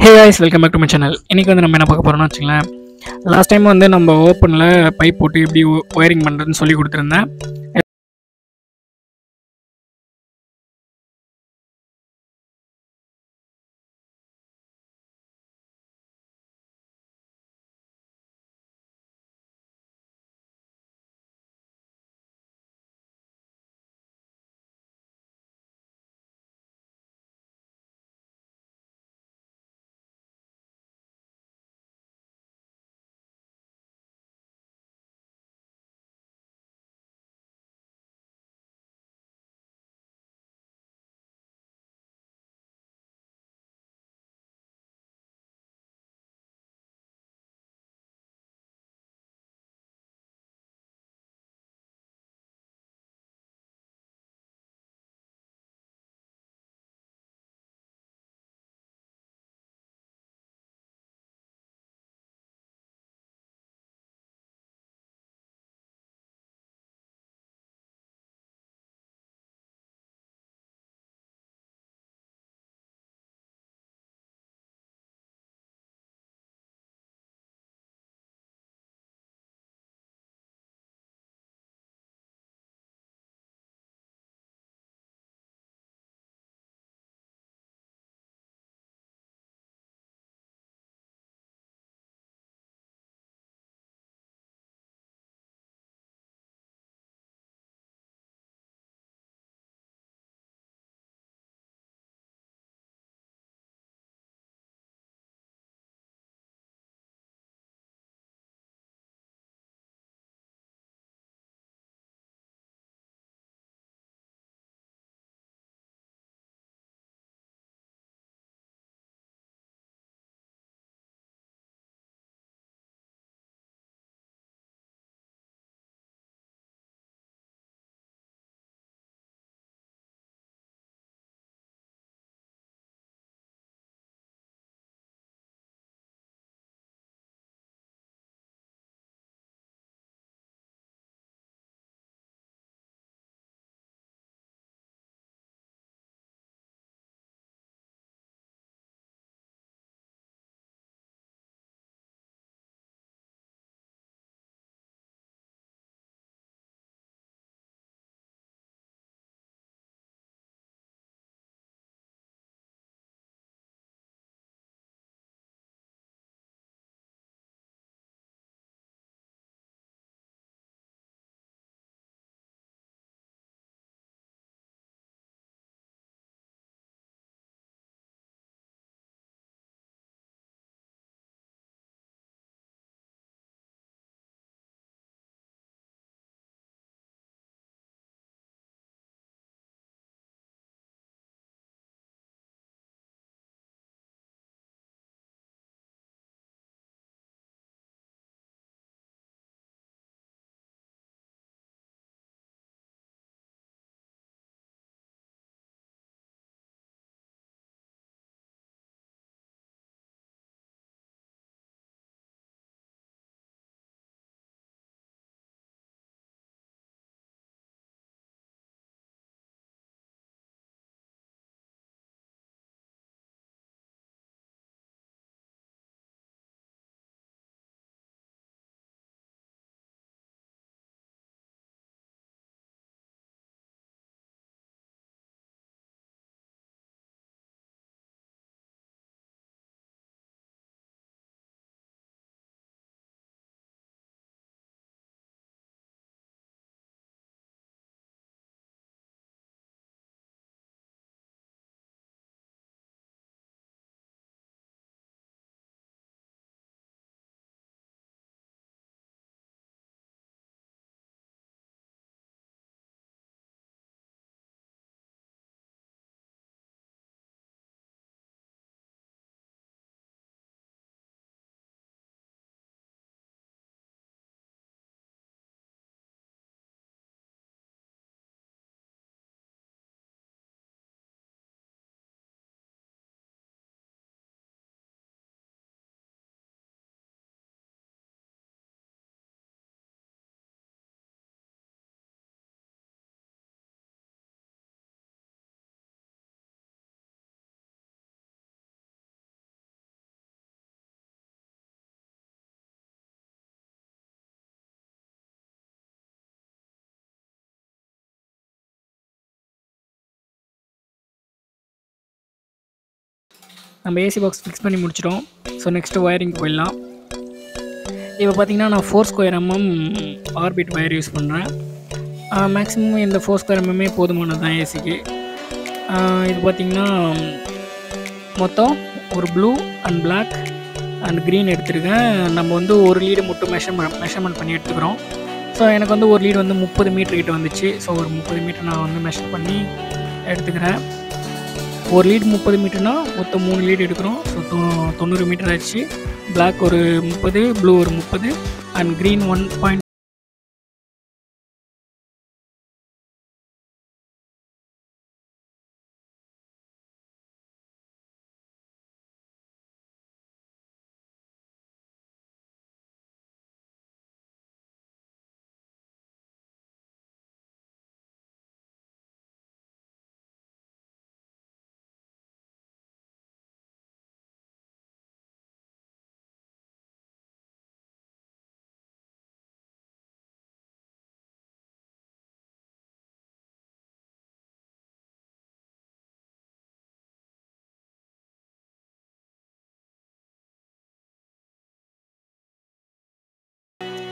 Hey guys, welcome back to my channel. இன்னைக்கு வந்து நம்ம என்ன பார்க்க போறோம்னு வச்சுங்களேன். லாஸ்ட் டைம் வந்து நம்ம ஓப்பனில் பைப் போட்டு எப்படி ஒயரிங் பண்ணுறதுன்னு சொல்லி கொடுத்துருந்தேன். நம்ம ஏசி பாக்ஸ் ஃபிக்ஸ் பண்ணி முடிச்சிட்டோம். ஸோ நெக்ஸ்ட்டு ஒயரிங் போயிடலாம். இப்போ பார்த்தீங்கன்னா நான் 4 ஸ்கொயர் ஆர்பிட் ஒயர் யூஸ் பண்ணுறேன். மேக்ஸிமம் இந்த 4 ஸ்கொயர் போதுமானது தான் ஏசிக்கு. இது பார்த்திங்கன்னா மொத்தம் ஒரு blue and black and green எடுத்துருக்கேன். நம்ம வந்து ஒரு லீடு மட்டும் மெஷர்மெண்ட் பண்ணி எடுத்துக்கிறோம். ஸோ எனக்கு வந்து ஒரு லீடு வந்து 30 மீட்டர் கிட்ட வந்துச்சு. ஸோ ஒரு 30 மீட்டர் நான் வந்து மெஷர் பண்ணி எடுத்துக்கிறேன். ஒரு லீடு 30 மீட்டர்னால் மொத்தம் 3 லீடு எடுக்கிறோம். ஸோ 90 மீட்டர் ஆச்சு. பிளாக் ஒரு 30, ப்ளூ ஒரு 30 அண்ட் க்ரீன் 1.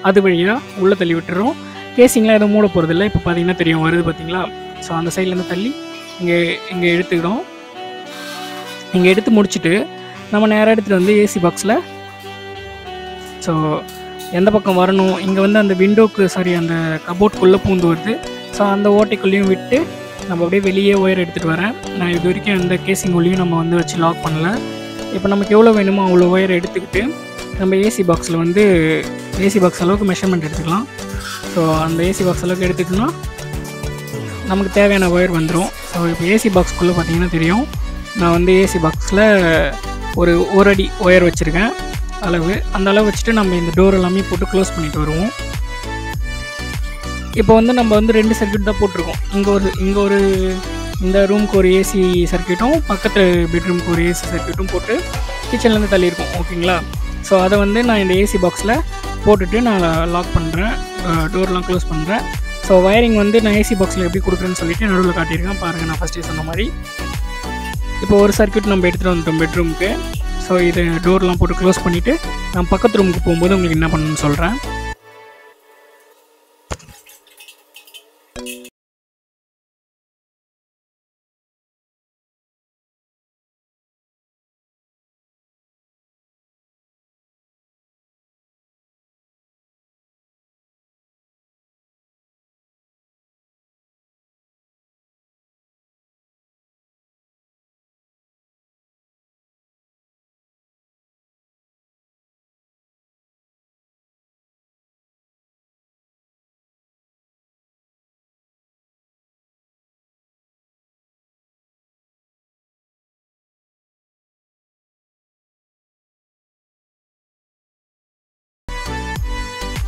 அது வழியாக உள்ளே தள்ளி விட்டுறோம். கேசிங்லாம் எதுவும் மூட போகிறதில்ல. இப்போ பார்த்தீங்கன்னா தெரியும் வருது பார்த்தீங்களா. ஸோ அந்த சைட்லேருந்து தள்ளி இங்கே எடுத்துக்கிறோம். இங்கே எடுத்து முடிச்சுட்டு நம்ம நேராக எடுத்துகிட்டு வந்து ஏசி பாக்ஸில் ஸோ எந்த பக்கம் வரணும், இங்கே வந்து அந்த அந்த கபோர்ட்குள்ளே பூந்து வருது. ஸோ அந்த ஓட்டைக்குள்ளேயும் விட்டு நம்ம அப்படியே வெளியே ஒயர் எடுத்துகிட்டு வரேன். நான் இது வரைக்கும் அந்த கேசிங் உள்ளேயும் நம்ம வந்து வச்சு லாக் பண்ணல. இப்போ நமக்கு எவ்வளோ வேணுமோ அவ்வளோ ஒயர் எடுத்துக்கிட்டு நம்ம ஏசி பாக்ஸில் வந்து ஏசி பாக்ஸ் அளவுக்கு மெஷர்மெண்ட் எடுத்துக்கலாம். ஸோ அந்த ஏசி பாக்ஸ் அளவுக்கு எடுத்துக்கிட்டோம்னா நமக்கு தேவையான ஒயர் வந்துடும். ஸோ இப்போ ஏசி பாக்ஸ்க்குள்ளே பார்த்தீங்கன்னா தெரியும், நான் வந்து ஏசி பாக்ஸில் ஒரு அடி ஒயர் வச்சுருக்கேன் அளவு. அந்த அளவு வச்சுட்டு நம்ம இந்த டோர் எல்லாமே போட்டு க்ளோஸ் பண்ணிட்டு வருவோம். இப்போ வந்து நம்ம வந்து 2 சர்க்யூட் தான் போட்டிருக்கோம். இந்த ரூமுக்கு ஒரு ஏசி சர்க்யூட்டும் பக்கத்து பெட்ரூமுக்கு ஒரு ஏசி சர்க்யூட்டும் போட்டு கிச்சன்லேருந்து தள்ளியிருக்கோம். ஓகேங்களா. ஸோ அதை வந்து நான் இந்த ஏசி பாக்ஸில் போட்டுட்டு நான் லாக் பண்ணுறேன், டோர்லாம் க்ளோஸ் பண்ணுறேன். ஸோ வயரிங் வந்து நான் ஏசி பாக்ஸில் எப்படி கொடுக்குறேன்னு சொல்லிட்டு நடுவில் காட்டியிருக்கேன் பாருங்கள். நான் ஃபஸ்ட்டே சொன்ன மாதிரி இப்போ ஒரு சர்க்யூட் நம்ம எடுத்துகிட்டு வந்துட்டோம் பெட்ரூமுக்கு. ஸோ இதை டோர்லாம் போட்டு க்ளோஸ் பண்ணிவிட்டு நான் பக்கத்து ரூமுக்கு போகும்போது உங்களுக்கு என்ன பண்ணணும்னு சொல்கிறேன்.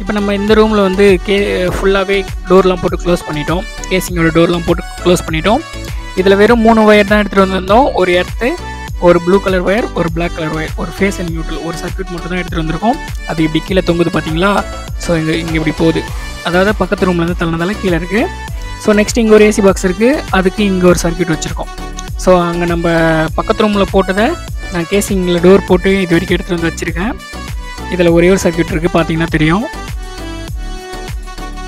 இப்போ நம்ம இந்த ரூமில் வந்து ஃபுல்லாகவே டோர்லாம் போட்டு க்ளோஸ் பண்ணிட்டோம். கேசிங்கோட டோர்லாம் போட்டு க்ளோஸ் பண்ணிட்டோம். இதில் வெறும் 3 ஒயர் தான் எடுத்துகிட்டு வந்திருந்தோம். ஒரு எர்த்து, ஒரு ப்ளூ கலர் ஒயர், ஒரு பிளாக் கலர் ஒயர், ஒரு ஃபேஸ் அண்ட் நியூட்ரல், ஒரு சர்க்யூட் மட்டும் தான் எடுத்துகிட்டு வந்திருக்கோம். அது இப்படி கீழே தொங்குது பார்த்தீங்களா. ஸோ இங்கே இப்படி போகுது, அதாவது பக்கத்து ரூம்லேருந்து தள்ளனதால கீழே இருக்குது. ஸோ நெக்ஸ்ட் இங்கே ஒரு ஏசி பாக்ஸ் இருக்குது, அதுக்கு இங்கே ஒரு சர்க்யூட் வச்சுருக்கோம். ஸோ அங்கே நம்ம பக்கத்து ரூமில் போட்டதை நான் கேசிங்கில் டோர் போட்டு இது வரைக்கும் எடுத்துகிட்டு வந்து வச்சுருக்கேன். இதில் ஒரே ஒரு சர்க்யூட் இருக்குது பார்த்தீங்கன்னா தெரியும்.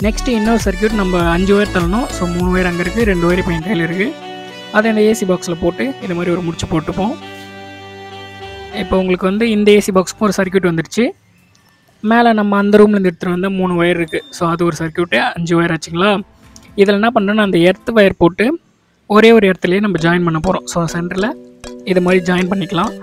நெக்ஸ்ட்டு இன்னொரு சர்க்யூட் நம்ம 5 ஒயர் தள்ளணும். ஸோ 3 ஒயர் அங்கே இருக்குது, 2 ஒயர் இப்போ என் கையில் இருக்குது. அதை இந்த ஏசி பாக்ஸில் போட்டு இது மாதிரி ஒரு முடிச்சு போட்டுப்போம். இப்போ உங்களுக்கு வந்து இந்த ஏசி பாக்ஸுக்கும் ஒரு சர்க்யூட் வந்துடுச்சு. மேலே நம்ம அந்த ரூம்லேருந்து எடுத்துகிட்டு வந்தால் 3 ஒயர் இருக்குது. ஸோ அது ஒரு சர்க்யூட்டு 5 ஒயர் ஆச்சுங்களா. இதில் என்ன பண்ணுறோன்னா அந்த எர்த் ஒயர் போட்டு ஒரே ஒரு இடத்துலையே நம்ம ஜாயின் பண்ண போகிறோம். ஸோ சென்டரில் இது மாதிரி ஜாயின் பண்ணிக்கலாம்.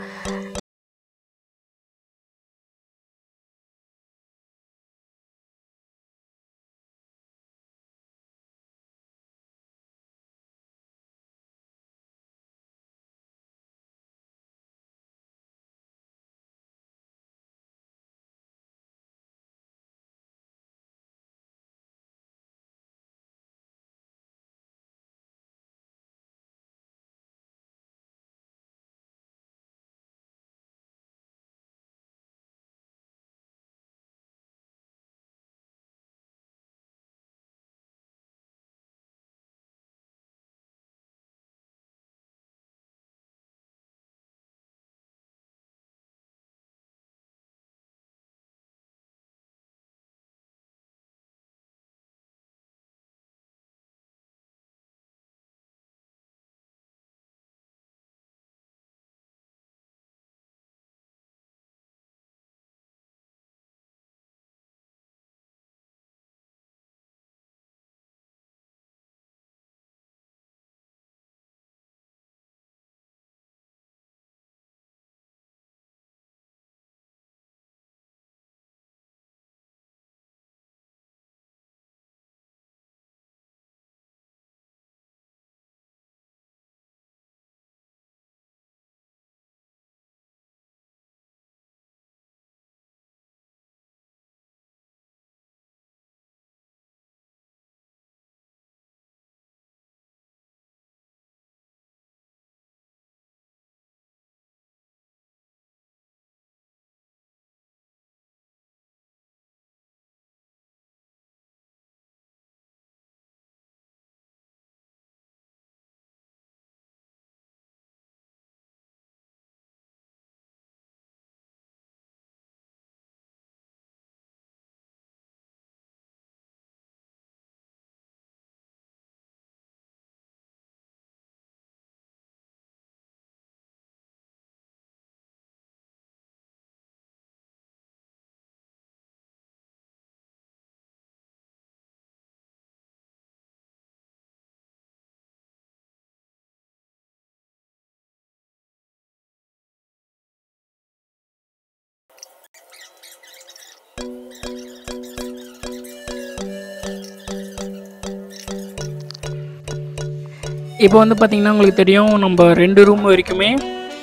இப்போ வந்து பார்த்திங்கன்னா உங்களுக்கு தெரியும் நம்ம 2 ரூம் வரைக்குமே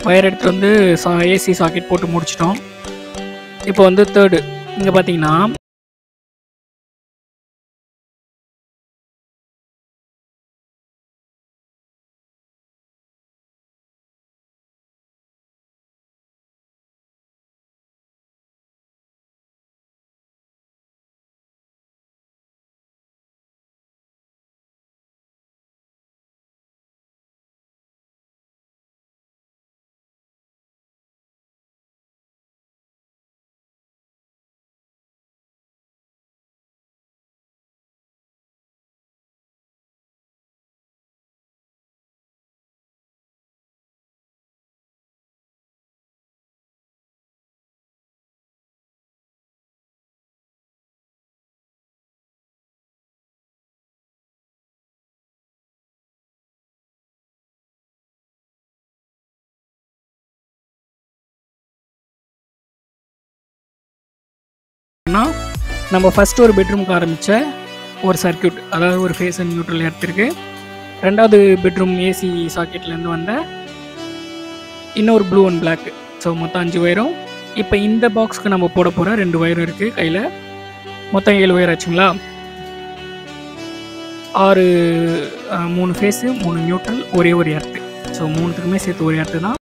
வயர் எடுத்துகிட்டு வந்து ஏசி சாக்கெட் போட்டு முடிச்சிட்டோம். இப்போ வந்து தேர்டு இங்கே பார்த்தீங்கன்னா நம்ம ஃபஸ்ட்டு ஒரு பெட்ரூமுக்கு ஆரம்பித்த ஒரு சர்க்யூட், அதாவது ஒரு ஃபேஸ் அண்ட் நியூட்ரல் எடுத்திருக்கு. 2வது பெட்ரூம் ஏசி சாக்கெட்லேருந்து வந்த இன்னொரு ப்ளூ அண்ட் பிளாக். ஸோ மொத்தம் 5 வயரும். இப்போ இந்த பாக்ஸ்க்கு நம்ம போட போகிற 2 வயரும் இருக்குது கையில். மொத்தம் 7 வயர் ஆச்சுங்களா. 6 3 ஃபேஸு, 3 நியூட்ரல், ஒரே ஒரு எர்த்து. ஸோ 3த்துக்குமே சேர்த்து ஒரு எர்த்து தான்.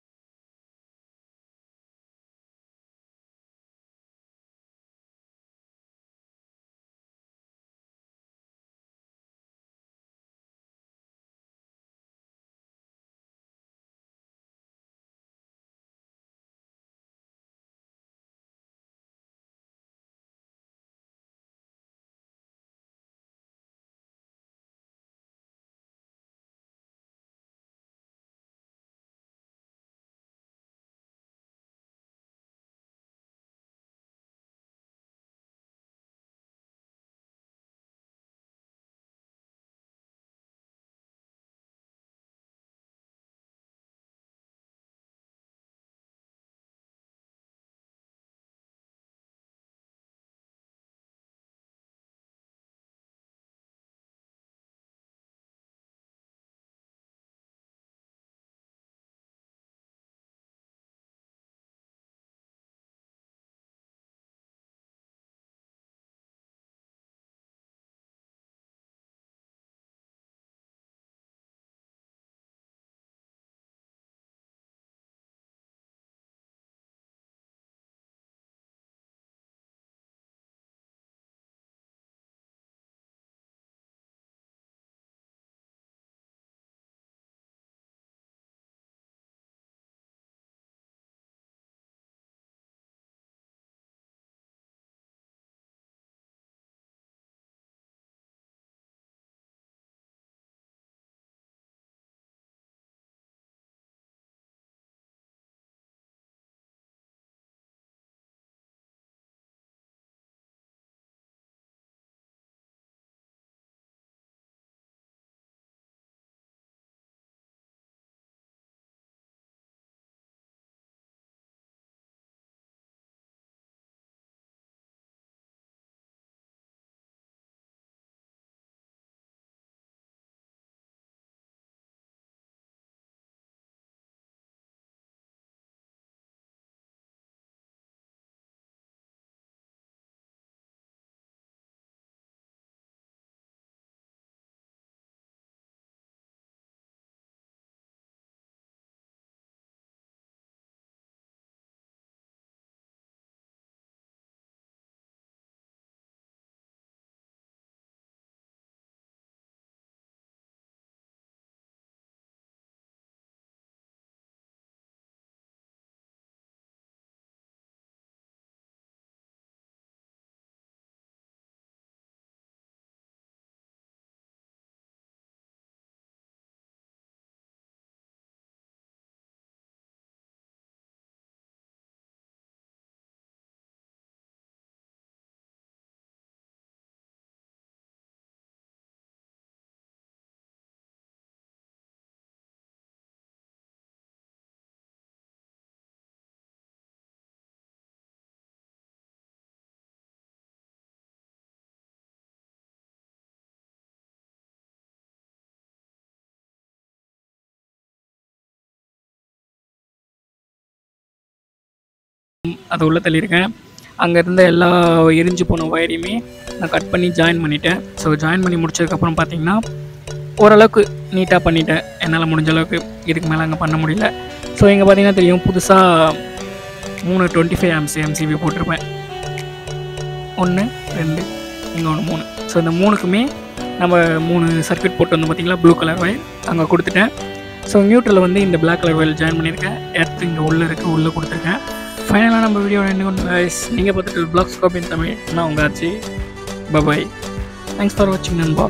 அதை உள்ளே தள்ளியிருக்கேன். அங்கே இருந்த எல்லா எரிஞ்சு போன ஒயரையுமே நான் கட் பண்ணி ஜாயின் பண்ணிட்டேன். ஸோ ஜாயின் பண்ணி முடிச்சதுக்கப்புறம் பார்த்திங்கன்னா ஓரளவுக்கு நீட்டாக பண்ணிட்டேன். என்னால் முடிஞ்ச அளவுக்கு, இதுக்கு மேலே அங்கே பண்ண முடியல. ஸோ இங்கே பார்த்திங்கன்னா தெரியும், புதுசாக 3 25 amps MCB போட்டிருப்பேன். 1 2 இங்கே 1 3. ஸோ இந்த 3க்குமே நம்ம 3 சர்க்யூட் போட்டு வந்து பார்த்திங்களா ப்ளூ கலர் ஒயர் அங்கே கொடுத்துட்டேன். ஸோ நியூட்ரலில் வந்து இந்த பிளாக் கலர் ஒயர் ஜாயின் பண்ணியிருக்கேன். எர்த் இங்கே உள்ளே இருக்குது, உள்ளே கொடுத்துருக்கேன். ஃபைனலாக நம்ம வீடியோ ரெண்டு கொண்டு கைஸ். நீங்கள் பார்த்துட்டு பிளாக் ஸ்கோப் இன் தமிழ் நான் உங்கள் ஆச்சு. பபாய். தேங்க்ஸ் ஃபார் வாட்சிங் நண்பா.